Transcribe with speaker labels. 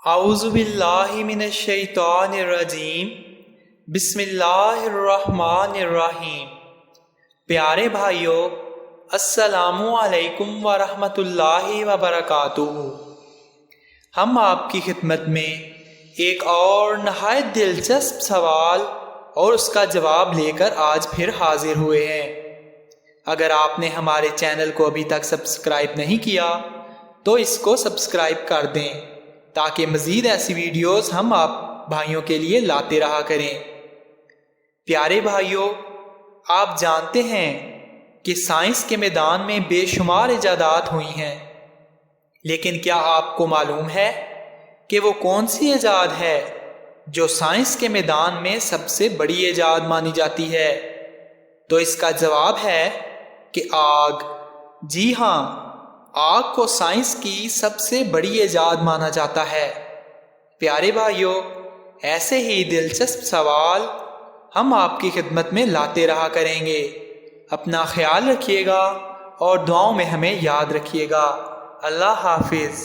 Speaker 1: اعوذ باللہ من الشیطان الرجیم بسم اللہ الرحمن الرحیم۔ پیارے بھائیو، السلام علیکم ورحمۃ اللہ وبرکاتہ۔ ہم آپ کی خدمت میں ایک اور نہایت دلچسپ سوال اور اس کا جواب لے کر آج پھر حاضر ہوئے ہیں۔ اگر آپ نے ہمارے چینل کو ابھی تک سبسکرائب نہیں کیا تو اس کو سبسکرائب کر دیں تاکہ مزید ایسی ویڈیوز ہم آپ بھائیوں کے لیے لاتے رہا کریں۔ پیارے بھائیوں، آپ جانتے ہیں کہ سائنس کے میدان میں بے شمار ایجادات ہوئی ہیں، لیکن کیا آپ کو معلوم ہے کہ وہ کون سی ایجاد ہے جو سائنس کے میدان میں سب سے بڑی ایجاد مانی جاتی ہے؟ تو اس کا جواب ہے کہ آگ۔ جی ہاں، آگ کو سائنس کی سب سے بڑی ایجاد مانا جاتا ہے۔ پیارے بھائیوں، ایسے ہی دلچسپ سوال ہم آپ کی خدمت میں لاتے رہا کریں گے۔ اپنا خیال رکھیے گا اور دعاؤں میں ہمیں یاد رکھیے گا۔ اللہ حافظ۔